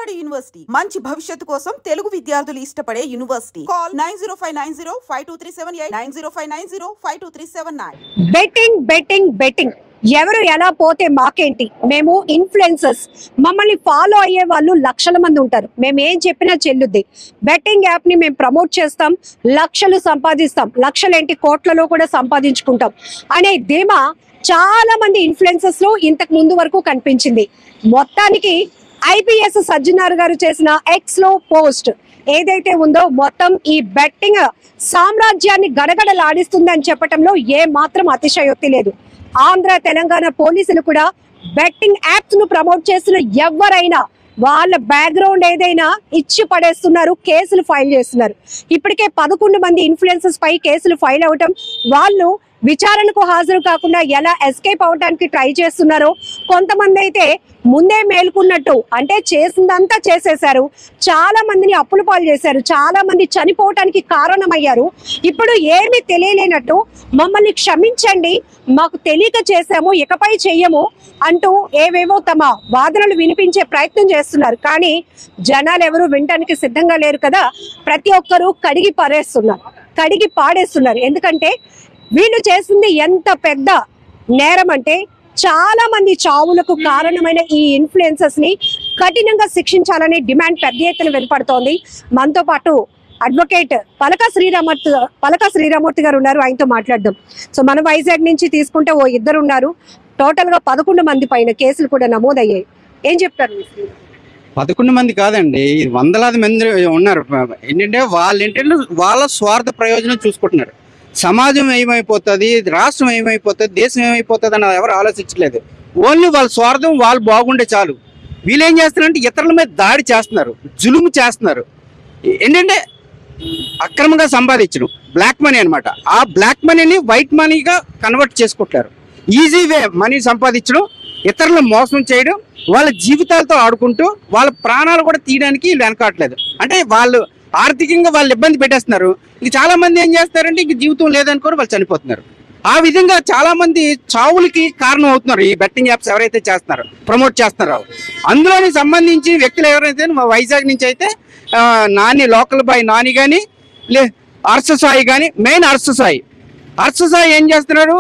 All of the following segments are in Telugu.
విజయవాడ యూనివర్సిటీ మంచి భవిష్యత్తు కోసం తెలుగు విద్యార్థులు ఇష్టపడే యూనివర్సిటీ. కాల్ 9059052378 9059052379. బెట్టింగ్ ఎవరు ఎలా పోతే మాకేంటి, మేము ఇన్ఫ్లుయెన్సర్స్, మమ్మల్ని ఫాలో అయ్యే వాళ్ళు లక్షల మంది ఉంటారు, మేము ఏం చెప్పినా చెల్లుద్ది. బెట్టింగ్ యాప్ ని మేము ప్రమోట్ చేస్తాం, లక్షలు సంపాదిస్తాం, లక్షలేంటి కోట్లలో కూడా సంపాదించుకుంటాం అనే ధీమా చాలా మంది ఇన్ఫ్లుయెన్సర్స్ లో ఇంతకు ముందు వరకు కనిపించింది. మొత్తానికి ఐపీఎస్ సజ్జనార్ గారు చేసిన ఎక్స్ లో పోస్ట్ ఏదైతే ఉందో మొత్తం ఈ బెట్టింగ్ సామ్రాజ్యాన్ని గడగడలాడిస్తుంది అని చెప్పడంలో ఏ మాత్రం అతిశయోక్తి లేదు. ఆంధ్ర తెలంగాణ పోలీసులు కూడా బెట్టింగ్ యాప్స్ ను ప్రమోట్ చేస్తున్న ఎవరైనా వాళ్ళ బ్యాక్గ్రౌండ్ ఏదైనా ఇచ్చి పడేస్తున్నారు, కేసులు ఫైల్ చేస్తున్నారు. ఇప్పటికే 11 మంది ఇన్ఫ్లుయెన్సర్స్ పై కేసులు ఫైల్ అవటం, వాళ్ళు విచారణకు హాజరు కాకుండా ఎలా ఎస్కేప్ అవడానికి ట్రై చేస్తున్నారో, కొంతమంది అయితే ముందే మేల్కొన్నట్టు అంటే చేసిందంతా చేసేశారు, చాలా మందిని అప్పుల పాలు చేశారు, చాలా మంది చనిపోవటానికి కారణమయ్యారు. ఇప్పుడు ఏమీ తెలియలేనట్టు మమ్మల్ని క్షమించండి, మాకు తెలియక చేశాము, ఇకపై చెయ్యము అంటూ ఏవేవో తమ వాదనలు వినిపించే ప్రయత్నం చేస్తున్నారు. కానీ జనాలు ఎవరు వినడానికి సిద్ధంగా లేరు కదా. ప్రతి ఒక్కరూ కడిగి పాడేస్తున్నారు. ఎందుకంటే వీళ్ళు చేసింది ఎంత పెద్ద నేరం అంటే చాలా మంది చావులకు కారణమైన ఈ ఇన్ఫ్లుయెన్సర్స్ ని కఠినంగా శిక్షించాలనే డిమాండ్ పెద్ద ఎత్తున వినపడుతోంది. మనతో పాటు అడ్వకేట్ పలక శ్రీరామూర్తి గారు ఉన్నారు, ఆయనతో మాట్లాడదాం. సో మన వైజాగ్ నుంచి తీసుకుంటే ఓ ఇద్దరు ఉన్నారు, టోటల్ గా 11 మంది పైన కేసులు కూడా నమోదయ్యాయి. ఏం చెప్తారు? 11 మంది కాదండి, వందలాది మంది ఉన్నారు. ఏంటంటే వాళ్ళ స్వార్థ ప్రయోజనం చూసుకుంటున్నారు. సమాజం ఏమైపోతుంది, రాష్ట్రం ఏమైపోతుంది, దేశం ఏమైపోతుంది అన్నది ఎవరు ఆలోచించలేదు. ఓన్లీ వాళ్ళ స్వార్థం వాళ్ళు బాగుండే చాలు. వీళ్ళు ఏం చేస్తున్నారంటే ఇతరుల మీద దాడి చేస్తున్నారు, జులుము చేస్తున్నారు. ఏంటంటే అక్రమంగా సంపాదించడం, బ్లాక్ మనీ అనమాట. ఆ బ్లాక్ మనీని వైట్ మనీగా కన్వర్ట్ చేసుకుంటారు. ఈజీ వే మనీ సంపాదించడం, ఇతరులను మోసం చేయడం, వాళ్ళ జీవితాలతో ఆడుకుంటూ వాళ్ళ ప్రాణాలు కూడా తీయడానికి వీళ్ళు వెనకాట్లేదు. అంటే వాళ్ళు ఆర్థికంగా వాళ్ళు ఇబ్బంది పెట్టేస్తున్నారు. ఇంక చాలా మంది ఏం చేస్తారంటే ఇంక జీవితం లేదనుకోని వాళ్ళు చనిపోతున్నారు. ఆ విధంగా చాలా మంది చావులకి కారణం అవుతున్నారు. ఈ బెట్టింగ్ యాప్స్ ఎవరైతే చేస్తున్నారో, ప్రమోట్ చేస్తున్నారో, అందులోని సంబంధించి వ్యక్తులు ఎవరైతే వైజాగ్ నుంచి అయితే లోకల్ బాయ్ నాని కానీ, అర్ససాయి కానీ, మెయిన్ అర్ససాయి ఏం చేస్తున్నారు,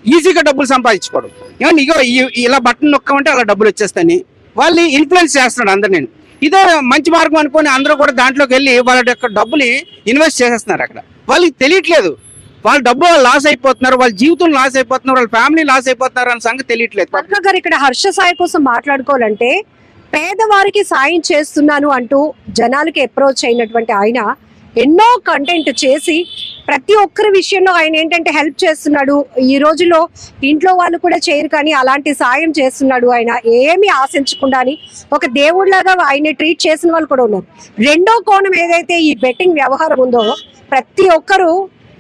ఈజీగా డబ్బులు సంపాదించుకోవడం. ఏమన్నా ఇగో ఇలా బట్టన్ నొక్కమంటే అలా డబ్బులు వచ్చేస్తాయని వాళ్ళని ఇన్ఫ్లుయెన్స్ చేస్తున్నాడు అందరు. ఇదే మంచి మార్గం అనుకుని అందరూ కూడా దాంట్లోకి వెళ్ళి వాళ్ళ యొక్క డబ్బుని ఇన్వెస్ట్ చేసేస్తున్నారు. అక్కడ వాళ్ళకి తెలియట్లేదు, వాళ్ళ డబ్బు లాస్ అయిపోతున్నారు, వాళ్ళ జీవితం లాస్ అయిపోతున్నారు, వాళ్ళ ఫ్యామిలీ లాస్ అయిపోతున్నారు అన్న సంగతి తెలియట్లేదు. గారు ఇక్కడ హర్ష సాయి కోసం మాట్లాడుకోవాలంటే పేదవారికి సాయం చేస్తున్నాను అంటూ జనాలకి అప్రోచ్ అయినటువంటి ఆయన ఎన్నో కంటెంట్ చేసి ప్రతి ఒక్కరి విషయంలో ఆయన ఏంటంటే హెల్ప్ చేస్తున్నాడు. ఈ రోజుల్లో ఇంట్లో వాళ్ళు కూడా చేయరు కానీ అలాంటి సాయం చేస్తున్నాడు. ఆయన ఏమి ఆశించకుండా ఒక దేవుడిలాగా ఆయన ట్రీట్ చేసిన వాళ్ళు కూడా ఉన్నారు. రెండో కోణం ఏదైతే ఈ బెట్టింగ్ వ్యవహారం ఉందో, ప్రతి ఒక్కరు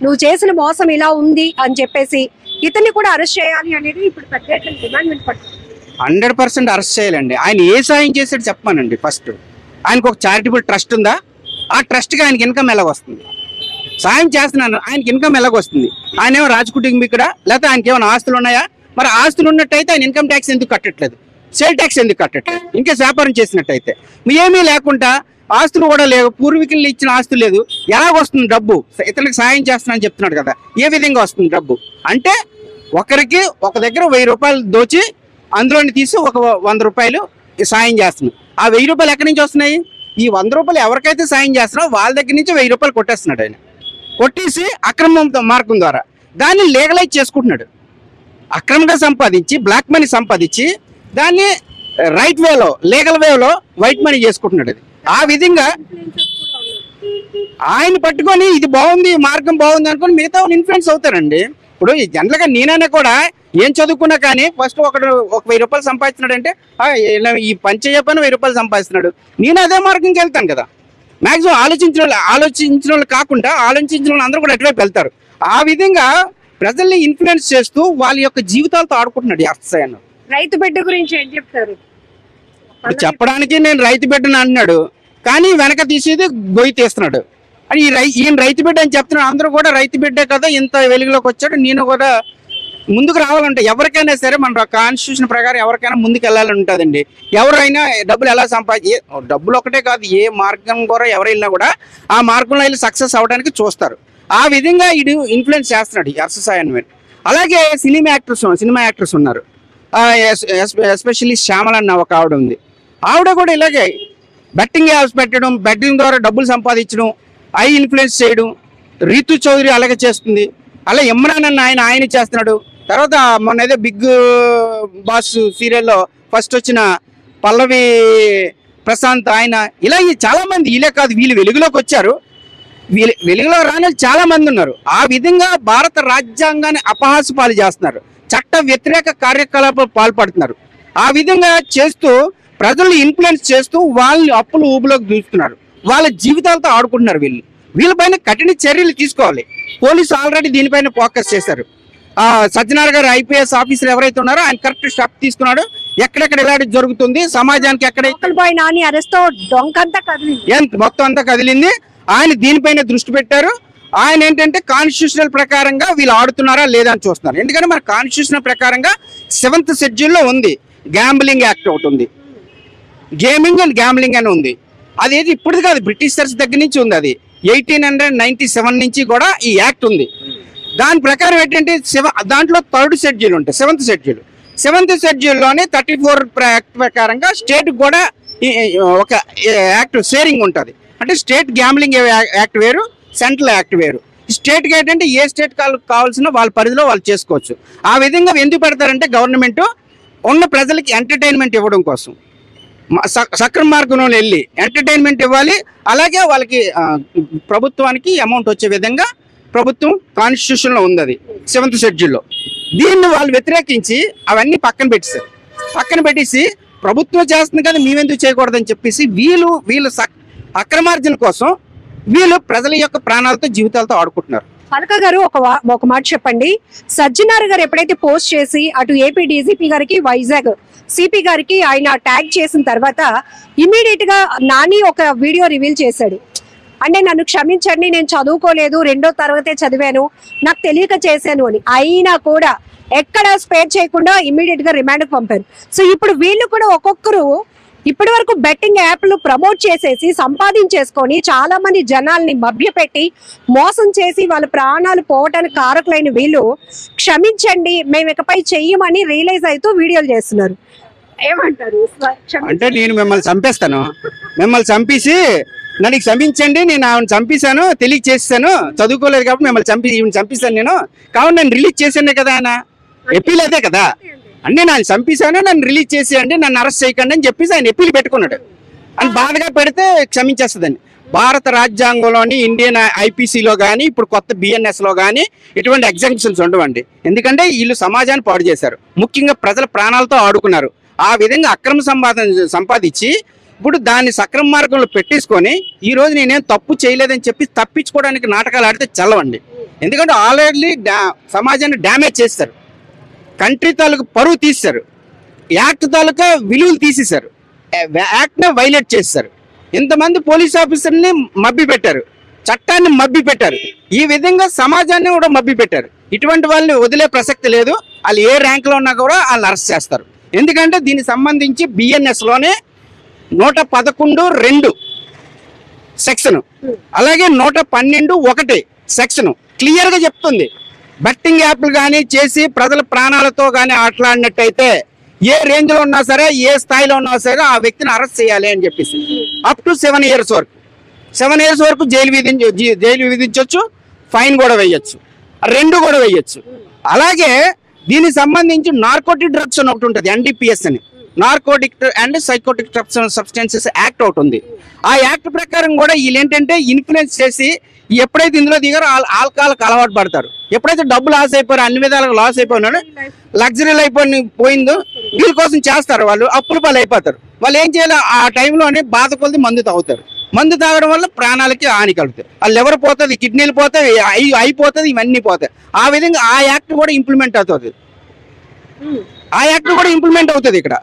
నువ్వు చేసిన మోసం ఇలా ఉంది అని చెప్పేసి ఇతన్ని కూడా అరెస్ట్ చేయాలి అనేది ఇప్పుడు పెద్ద డిమాండ్ వినపడుతుంది. 100% అరెస్ట్ చేయాలండి. ఆయన ఏ సాయం చేశాడు చెప్పానండి. ఫస్ట్ ఆయనకు ఒక చారిటబుల్ ట్రస్ట్ ఉందా, ఆ ట్రస్ట్కి ఆయనకి ఇన్కమ్ ఎలాగ వస్తుంది? సాయం చేస్తున్నాను, ఆయనకి ఇన్కమ్ ఎలాగ వస్తుంది? ఆయన ఏమో రాజకుటుంబీకుడా, లేకపోతే ఆయనకి ఏమైనా ఆస్తులు ఉన్నాయా? మరి ఆస్తులు ఉన్నట్టయితే ఆయన ఇన్కమ్ ట్యాక్స్ ఎందుకు కట్టట్లేదు, సేల్ ట్యాక్స్ ఎందుకు కట్టట్లేదు? ఇంకా వ్యాపారం చేసినట్టయితే ఏమీ లేకుండా ఆస్తులు కూడా లేవు, పూర్వీకులు ఇచ్చిన ఆస్తులు లేదు, ఎలాగొస్తుంది డబ్బు? ఇతరులకు సాయం చేస్తున్నాను చెప్తున్నాడు కదా, ఏ విధంగా వస్తుంది డబ్బు? అంటే ఒకరికి ఒక దగ్గర 1000 రూపాయలు దోచి అందులోని తీసి ఒక 100 రూపాయలు సాయం చేస్తున్నాడు. ఆ 1000 రూపాయలు ఎక్కడి నుంచి వస్తున్నాయి? ఈ 100 రూపాయలు ఎవరికైతే సాయం చేస్తున్నారో వాళ్ళ దగ్గర నుంచి 1000 రూపాయలు కొట్టేస్తున్నాడు. ఆయన కొట్టేసి అక్రమ మార్గం ద్వారా దాన్ని లీగలైజ్ చేసుకుంటున్నాడు. అక్రమంగా సంపాదించి బ్లాక్ మనీ సంపాదించి దాన్ని రైట్ వేలో, లీగల్ వేలో వైట్ మనీ చేసుకుంటున్నాడు. ఆ విధంగా ఆయన పట్టుకొని ఇది బాగుంది, మార్గం బాగుంది అనుకుని మిగతా ఇన్ఫ్లుయెన్స్ అవుతారండి. ఇప్పుడు జనరల్గా నేనైనా కూడా ఏం చదువుకున్నా కానీ ఫస్ట్ ఒక 1000 రూపాయలు సంపాదిస్తున్నాడు అంటే ఈ పని చేయకపోయినా 1000 రూపాయలు సంపాదిస్తున్నాడు, నేను అదే మార్గంకి వెళ్తాను కదా. మాక్సిమం ఆలోచించిన వాళ్ళు కాకుండా ఆలోచించిన వాళ్ళు అందరూ కూడా అటువైపు వెళ్తారు. ఆ విధంగా ప్రజల్ని ఇన్ఫ్లుయెన్స్ చేస్తూ వాళ్ళ యొక్క జీవితాలతో ఆడుకుంటున్నాడు ఈ అర్ససాయి. రైతు బిడ్డ గురించి ఏం చెప్తారు? చెప్పడానికి నేను రైతు బిడ్డను అన్నాడు, కానీ వెనక తీసేది గొయ్యి తీస్తున్నాడు. అని ఈయన రైతు బిడ్డ అని చెప్తున్నాడు. అందరూ కూడా రైతు బిడ్డే కదా ఇంత వెలుగులోకి వచ్చాడు, నేను కూడా ముందుకు రావాలంటే ఎవరికైనా సరే మన కాన్స్టిట్యూషన్ ప్రకారం ఎవరికైనా ముందుకు వెళ్ళాలని ఉంటుందండి. ఎవరైనా డబ్బులు ఎలా డబ్బులు ఒకటే కాదు, ఏ మార్గం కూడా ఎవరు వెళ్ళినా కూడా ఆ మార్గంలో వెళ్ళి సక్సెస్ అవ్వడానికి చూస్తారు. ఆ విధంగా ఇది ఇన్ఫ్లుయెన్స్ చేస్తున్నాడు ఎస్ఎస్ఐ అని. అలాగే సినిమా యాక్టర్స్ ఉన్నారు. ఎస్పెషల్లీ శ్యామల అన్న ఒక ఆవిడ ఉంది. ఆవిడ కూడా ఇలాగే బెట్టింగ్ యాప్స్ పెట్టడం, బెట్టింగ్ ద్వారా డబ్బులు సంపాదించడం, ఇన్ఫ్లుయెన్స్ చేయడం. రీతు చౌదరి అలాగే చేస్తుంది. అలా ఇమ్రాన్ అన్న ఆయన చేస్తున్నాడు. తర్వాత మొన్న ఏదో బిగ్ బాస్ సీరియల్లో ఫస్ట్ వచ్చిన పల్లవి ప్రశాంత్ ఆయన, ఇలా చాలా మంది, ఇలా కాదు వీళ్ళు వెలుగులోకి వచ్చారు, వెలుగులో రాని చాలా మంది ఉన్నారు. ఆ విధంగా భారత రాజ్యాంగాన్ని అపహాస్యపాలు చేస్తున్నారు, చట్ట వ్యతిరేక కార్యకలాపాలు పాల్పడుతున్నారు. ఆ విధంగా చేస్తూ ప్రజల్ని ఇన్ఫ్లుయెన్స్ చేస్తూ వాళ్ళని అప్పులు ఊబులోకి దూస్తున్నారు. వాళ్ళ జీవితాలతో ఆడుకుంటున్నారు. వీళ్ళపైన కఠిన చర్యలు తీసుకోవాలి. పోలీసు ఆల్రెడీ దీనిపైన ఫోకస్ చేశారు. సజ్జనార్ గారు ఐపీఎస్ ఆఫీసర్ ఎవరైతే ఉన్నారో ఆయన కరెక్ట్ స్టెప్ తీసుకున్నాడు. ఎక్కడెక్కడ ఇలాంటి జరుగుతుంది, సమాజానికి ఎక్కడైతే మొత్తం అంతా కదిలింది. ఆయన దీనిపైన దృష్టి పెట్టారు. ఆయన ఏంటంటే కాన్స్టిట్యూషనల్ ప్రకారంగా వీళ్ళు ఆడుతున్నారా లేదా అని చూస్తున్నారు. ఎందుకంటే మన కాన్స్టిట్యూషనల్ ప్రకారంగా 7th షెడ్యూల్లో ఉంది గ్యాంబ్లింగ్ యాక్ట్ ఒకటి ఉంది, గేమింగ్ అండ్ గ్యాంబ్లింగ్ అని ఉంది. అదేది ఇప్పుడు కాదు, బ్రిటిషర్స్ దగ్గర నుంచి ఉంది. అది 1897 నుంచి కూడా ఈ యాక్ట్ ఉంది. దాని ప్రకారం ఏంటంటే దాంట్లో 3rd షెడ్యూల్ ఉంటాయి, 7th షెడ్యూల్. 7th షెడ్యూల్లోనే 34 యాక్ట్ ప్రకారంగా స్టేట్ కూడా ఒక యాక్ట్ షేరింగ్ ఉంటుంది. అంటే స్టేట్ గ్యాంబ్లింగ్ యాక్ట్ వేరు, సెంట్రల్ యాక్ట్ వేరు. స్టేట్కి ఏంటంటే ఏ స్టేట్ కావాల్సిన వాళ్ళ పరిధిలో వాళ్ళు చేసుకోవచ్చు. ఆ విధంగా ఎందుకు పెడతారంటే గవర్నమెంట్ ఉన్న ప్రజలకి ఎంటర్టైన్మెంట్ ఇవ్వడం కోసం, సక్రమ మార్గంలో వెళ్ళి ఎంటర్టైన్మెంట్ ఇవ్వాలి. అలాగే వాళ్ళకి ప్రభుత్వానికి అమౌంట్ వచ్చే విధంగా ప్రభుత్వం కాన్స్టిట్యూషన్లో ఉంది, అది 7th షెడ్యూల్లో. దీన్ని వాళ్ళు వ్యతిరేకించి అవన్నీ పక్కన పెట్టేసి ప్రభుత్వం చేస్తుంది కదా మేమెందుకు చేయకూడదని చెప్పేసి వీళ్ళు అక్రమార్జన కోసం వీళ్ళు ప్రజల యొక్క ప్రాణాలతో జీవితాలతో ఆడుకుంటున్నారు. పలక గారు ఒక మాట చెప్పండి. సజ్జనార్ గారు ఎప్పుడైతే పోస్ట్ చేసి అటు ఏపీ డీజీపీ గారికి, వైజాగ్ సిపి గారికి ఆయన ట్యాగ్ చేసిన తర్వాత ఇమీడియట్ గా నాని ఒక వీడియో రివీల్ చేశాడు. అంటే నన్ను క్షమించండి, నేను చదువుకోలేదు, 2వ తరగతే చదివాను, నాకు తెలియక చేశాను అని. అయినా కూడా ఎక్కడ స్పేర్ చేయకుండా ఇమీడియట్ గా రిమాండ్ పంపారు. సో ఇప్పుడు వీళ్ళు కూడా ఒక్కొక్కరు ఇప్పటి వరకు బెట్టింగ్ యాప్లు ప్రమోట్ చేసేసి సంపాదించేసుకొని చాలా మంది జనాల్ని మభ్యపెట్టి మోసం చేసి వాళ్ళ ప్రాణాలు పోవటానికి కారకులైన వీళ్ళు క్షమించండి, మేము ఇకపై చెయ్యమని రియలైజ్ అవుతూ వీడియోలు చేస్తున్నారు. ఏమంటారు? అంటే నేను మిమ్మల్ని చంపేస్తాను, మిమ్మల్ని చంపేసి నన్ను క్షమించండి, నేను ఆవిడ చంపేశాను, తెలియ చేస్తాను, చదువుకోలేదు కాబట్టి మిమ్మల్ని చంపిస్తాను నేను, కావున నన్ను రిలీజ్ చేసానే కదా ఆయన ఎప్పీల్ అదే కదా, అంటే నన్ను చంపేశాను, నన్ను రిలీజ్ చేసేయండి, నన్ను అరెస్ట్ చేయకండి అని చెప్పేసి ఆయన ఎప్పీల్ పెట్టుకున్నాడు. అని బాధగా పెడితే క్షమించేస్తుందండి. భారత రాజ్యాంగంలోని ఇండియన్ ఐపీసీలో కానీ ఇప్పుడు కొత్త బిఎన్ఎస్లో కానీ ఇటువంటి ఎగ్జామ్షన్స్ ఉండవండి. ఎందుకంటే వీళ్ళు సమాజాన్ని పాడు చేశారు, ముఖ్యంగా ప్రజల ప్రాణాలతో ఆడుకున్నారు. ఆ విధంగా అక్రమ సంపాదించి ఇప్పుడు దాన్ని సక్రమ మార్గంలో పెట్టేసుకొని ఈ రోజు నేనేం తప్పు చేయలేదని చెప్పి తప్పించుకోవడానికి నాటకాలు ఆడితే చల్లవండి. ఎందుకంటే ఆల్రెడీ సమాజాన్ని డ్యామేజ్ చేస్తారు, కంట్రీ తాలూకు పరువు తీశారు, యాక్ట్ తాలూకా విలువలు తీసేశారు, యాక్ట్ని వైలేట్ చేస్తారు. ఇంతమంది పోలీస్ ఆఫీసర్ని మబ్బి పెట్టారు, చట్టాన్ని మబ్బి పెట్టారు, ఈ విధంగా సమాజాన్ని కూడా మబ్బి పెట్టారు. ఇటువంటి వాళ్ళని వదిలే ప్రసక్తి లేదు. వాళ్ళు ఏ ర్యాంక్లో ఉన్నా కూడా వాళ్ళు అరెస్ట్ చేస్తారు. ఎందుకంటే దీనికి సంబంధించి బిఎన్ఎస్లోనే 111(2) సెక్షన్, అలాగే 112(1) సెక్షన్ క్లియర్గా చెప్తుంది. బెట్టింగ్ యాప్లు కానీ చేసి ప్రజల ప్రాణాలతో కానీ ఆటలాడినట్టయితే ఏ రేంజ్లో ఉన్నా సరే, ఏ స్థాయిలో ఉన్నా సరే ఆ వ్యక్తిని అరెస్ట్ చేయాలి అని చెప్పేసి అప్ టు 7 years వరకు 7 years వరకు జైలు విధించవచ్చు, ఫైన్ కూడా వేయచ్చు, 2 కూడా వేయచ్చు. అలాగే దీనికి సంబంధించి నార్కోటిక్ డ్రగ్స్ అని ఒకటి ఉంటుంది, NDPS అని, narcotic and psychotic substances act ఒకటి ఉంది. ఆ యాక్ట్ ప్రకారం కూడా వీళ్ళు ఏంటంటే ఇన్ఫ్లుయెన్స్ చేసి ఎప్పుడైతే ఇందులో దిగారో ఆల్కహాల్కి అలవాటు పడతారు. ఎప్పుడైతే డబ్బు లాస్ అయిపోయారో, అన్ని విధాలుగా లాస్ అయిపోయినాడు, లగ్జరీ పోయిందో వీళ్ళ కోసం చేస్తారు. వాళ్ళు అప్పుల పాలు అయిపోతారు. వాళ్ళు ఏం చేయాలి, ఆ టైంలోనే బాధ కొద్ది మందు తాగుతారు. మందు తాగడం వల్ల ప్రాణాలకి హాని కలుగుతాయి. వాళ్ళు ఎవరు పోతుంది, కిడ్నీలు పోతాయి, అయిపోతుంది, ఇవన్నీ పోతాయి. ఆ విధంగా ఆ యాక్ట్ కూడా ఇంప్లిమెంట్ అవుతుంది, ఇక్కడ.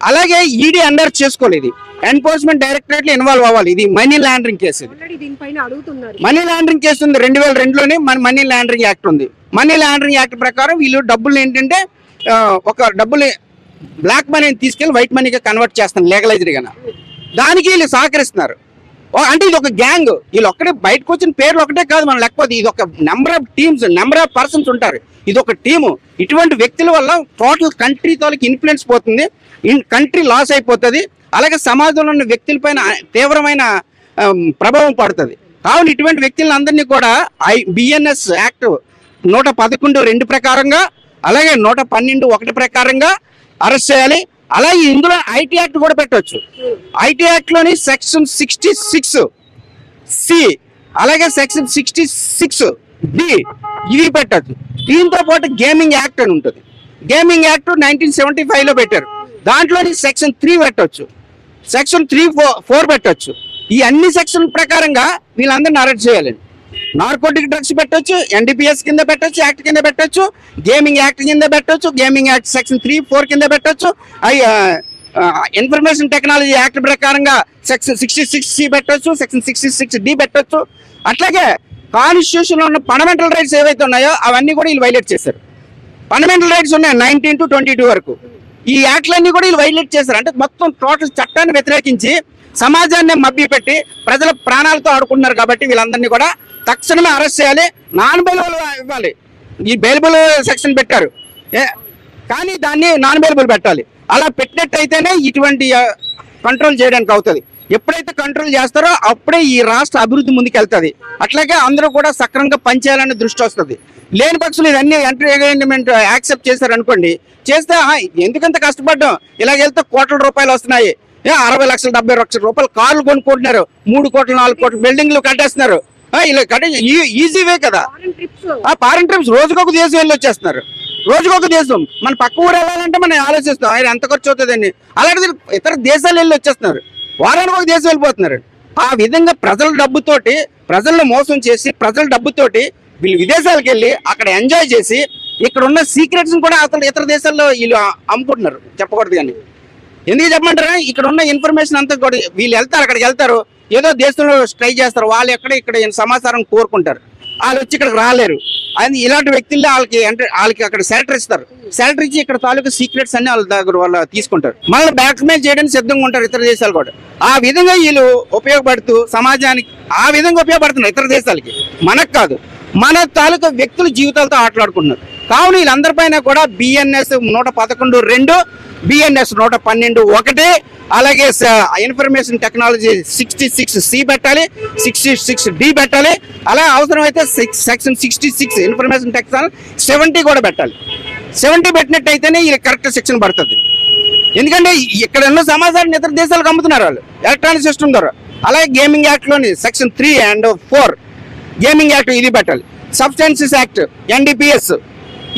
అలాగే ఈడీ అండర్ చేసుకోలేదు. ఎన్ఫోర్స్మెంట్ డైరెక్టరేట్ ఇన్వాల్వ్ అవ్వాలి. ఇది money laundering case. Money laundering case ఉంది 2002లోనే మనీ లాండరింగ్ యాక్ట్ ఉంది. మనీ లాండరింగ్ యాక్ట్ ప్రకారం వీళ్ళు డబ్బులు ఏంటంటే ఒక డబ్బులు బ్లాక్ మనీని తీసుకెళ్లి వైట్ మనీగా కన్వర్ట్ చేస్తాను లీగలైజ్డ్ గా. దానికి వీళ్ళు సహకరిస్తున్నారు. అంటే ఇది ఒక గ్యాంగ్. వీళ్ళు ఒక్కడే బయటకు వచ్చిన పేర్లు ఒకటే కాదు మనం, లేకపోతే ఇది ఒక number of teams, number of persons ఉంటారు. ఇది ఒక టీము. ఇటువంటి వ్యక్తుల వల్ల టోటల్ కంట్రీ తాలూకు ఇన్ఫ్లుయెన్స్ పోతుంది, కంట్రీ లాస్ అయిపోతుంది. అలాగే సమాజంలో ఉన్న వ్యక్తులపైన తీవ్రమైన ప్రభావం పడుతుంది. కావున ఇటువంటి వ్యక్తులందరినీ కూడా బిఎన్ఎస్ యాక్ట్ 111(2) ప్రకారంగా, అలాగే 112(1) ప్రకారంగా అరెస్ట్ చేయాలి. అలాగే ఇందులో ఐటీ యాక్ట్ కూడా పెట్టవచ్చు. ఐటీ యాక్ట్ లోని సెక్షన్ 66(c) అలాగే సెక్షన్ 66(d) ఇవి పెట్టచ్చు. దీంతో పాటు గేమింగ్ యాక్ట్ అని ఉంటుంది. గేమింగ్ యాక్ట్ 1975లో పెట్టారు. దాంట్లోని సెక్షన్ 3 పెట్టవచ్చు, సెక్షన్ 3(4) పెట్టవచ్చు. ఈ అన్ని సెక్షన్ ప్రకారంగా వీళ్ళందరినీ అరెస్ట్ చేయాలండి. నార్కోటిక్ డ్రగ్స్ పెట్టొచ్చు, ఎన్డీపీఎస్ కింద పెట్టొచ్చు, యాక్ట్ కింద పెట్టొచ్చు, గేమింగ్ యాక్ట్ కింద పెట్టొచ్చు, గేమింగ్ యాక్ట్ సెక్షన్ 3(4) కింద పెట్టొచ్చు, ఇన్ఫర్మేషన్ టెక్నాలజీ యాక్ట్ ప్రకారంగా సెక్షన్ 66(c) పెట్టొచ్చు, సెక్షన్ 66(d) పెట్టొచ్చు. అట్లాగే కాన్స్టిట్యూషన్ లో ఉన్న ఫండమెంటల్ రైట్స్ ఏవైతే ఉన్నాయో అవన్నీ కూడా వీళ్ళు వైలేట్ చేశారు. ఫండమెంటల్ రైట్స్ ఉన్నాయి 19 to 22 వరకు. ఈ యాక్ట్లన్నీ కూడా వీళ్ళు వైలేట్ చేశారు. అంటే మొత్తం టోటల్ చట్టాన్ని వ్యతిరేకించి సమాజాన్ని మభ్యపెట్టి ప్రజల ప్రాణాలతో ఆడుకుంటున్నారు. కాబట్టి వీళ్ళందరినీ కూడా తక్షణమే అరెస్ట్ చేయాలి, నాన్ బెయిలబుల్ ఇవ్వాలి. ఈ బెయిలబుల్ సెక్షన్ పెట్టారు కానీ దాన్ని నాన్ బెయిలబుల్ పెట్టాలి. అలా పెట్టినట్టయితేనే ఇటువంటి కంట్రోల్ చేయడానికి అవుతుంది. ఎప్పుడైతే కంట్రోల్ చేస్తారో అప్పుడే ఈ రాష్ట్ర అభివృద్ధి ముందుకు వెళ్తుంది. అట్లాగే అందరూ కూడా సక్రమంగా పనిచేయాలనే దృష్టి వస్తుంది. లేని పక్షులు ఇవన్నీ ఎంటర్టైన్మెంట్ యాక్సెప్ట్ చేశారు అనుకోండి, చేస్తే ఎందుకంత కష్టపడ్డాం, ఇలాగెళ్తే కోట్ల రూపాయలు వస్తున్నాయి, 60 లక్షలు 70 లక్షల రూపాయలు కార్లు కొనుక్కుంటున్నారు, 3 కోట్లు 4 కోట్లు బిల్డింగ్లు కట్టేస్తున్నారు. ఇలా ఈజీ వే కదా. ఫారెన్ ట్రిప్స్ రోజుకొక దేశం వెళ్ళి వచ్చేస్తున్నారు, రోజుకొక దేశం. మన పక్క ఊరు వెళ్ళాలంటే మనం ఆలోచిస్తాం ఆయన ఎంత ఖర్చు అవుతుందని. అలాంటిది ఇతర దేశాలు వెళ్ళి వచ్చేస్తున్నారు, వారానికి ఒక దేశం వెళ్ళిపోతున్నారు. ఆ విధంగా ప్రజల డబ్బుతోటి ప్రజలను మోసం చేసి ప్రజల డబ్బుతోటి వీళ్ళు విదేశాలకు వెళ్ళి అక్కడ ఎంజాయ్ చేసి ఇక్కడ ఉన్న సీక్రెట్స్ కూడా అసలు ఇతర దేశాల్లో వీళ్ళు అమ్ముకుంటున్నారు. చెప్పకూడదు కానీ ఎందుకు చెప్పమంటారా, ఇక్కడ ఉన్న ఇన్ఫర్మేషన్ అంతా కూడా వీళ్ళు వెళ్తారు, అక్కడికి వెళ్తారు, ఏదో దేశంలో ట్రై చేస్తారు, వాళ్ళు ఇక్కడ సమాచారం కోరుకుంటారు, వాళ్ళు వచ్చి ఇక్కడికి రాలేరు. అది ఇలాంటి వ్యక్తుల్లో వాళ్ళకి అక్కడ సెలటర్ ఇస్తారు, సెలటర్ ఇచ్చి ఇక్కడ తాలూకు సీక్రెట్స్ అన్ని వాళ్ళ దగ్గర వాళ్ళు తీసుకుంటారు, మళ్ళీ బ్లాక్మెయిల్ చేయడానికి సిద్ధంగా ఉంటారు ఇతర దేశాలు కూడా. ఆ విధంగా వీళ్ళు ఉపయోగపడుతూ సమాజానికి ఆ విధంగా ఉపయోగపడుతున్నారు ఇతర దేశాలకి, మనకు కాదు. మన తాలూకా వ్యక్తుల జీవితాలతో ఆటలాడుకుంటున్నారు. కావున వీళ్ళందరిపైన కూడా బిఎన్ఎస్ 111(2), బిఎన్ఎస్ 112(1), అలాగే ఇన్ఫర్మేషన్ టెక్నాలజీ 66(c) పెట్టాలి, 66(d) పెట్టాలి. అలా అవసరమైతే సెక్షన్ 66 ఇన్ఫర్మేషన్ టెక్నాలజీ 70 కూడా పెట్టాలి. 70 పెట్టినట్టయితేనే ఈ కరెక్ట్ సెక్షన్ పడుతుంది. ఎందుకంటే ఇక్కడ ఉన్న సమాచారాన్ని ఇతర దేశాలకు అమ్ముతున్నారు వాళ్ళు ఎలక్ట్రానిక్ సిస్టమ్ ద్వారా. అలాగే గేమింగ్ యాక్ట్ లోని సెక్షన్ 3 and 4 గేమింగ్ యాక్ట్ ఇది పెట్టాలి. సబ్స్టెన్సెస్ యాక్ట్ ఎన్డీపీఎస్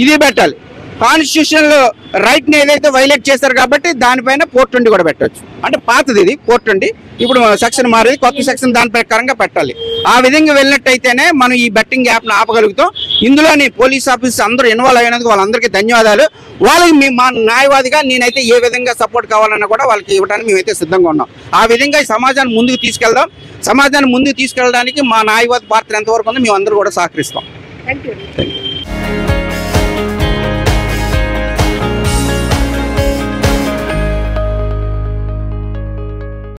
ఇది పెట్టాలి. కాన్స్టిట్యూషన్ లో రైట్ ని ఏదైతే వైలేట్ చేశారు కాబట్టి దానిపైన 420 కూడా పెట్టవచ్చు. అంటే పాతది ఇది 420, ఇప్పుడు సెక్షన్ మారేది, కొత్త సెక్షన్ దాని ప్రకారంగా పెట్టాలి. ఆ విధంగా వెళ్ళినట్టయితేనే మనం ఈ బెట్టింగ్ యాప్ ను ఆపగలుగుతాం. ఇందులోని పోలీస్ ఆఫీసర్ అందరూ ఇన్వాల్వ్ అయినందుకు వాళ్ళందరికీ ధన్యవాదాలు. వాళ్ళకి మా న్యాయవాదిగా నేనైతే ఏ విధంగా సపోర్ట్ కావాలన్నా కూడా వాళ్ళకి ఇవ్వడానికి మేమైతే సిద్ధంగా ఉన్నాం. ఆ విధంగా ఈ సమాజాన్ని ముందుకు తీసుకెళ్దాం. సమాజాన్ని ముందుకు తీసుకెళ్ళడానికి మా న్యాయవాది పాత్ర ఎంతవరకు ఉందో మేము అందరూ కూడా సహకరిస్తాం. థాంక్యూ.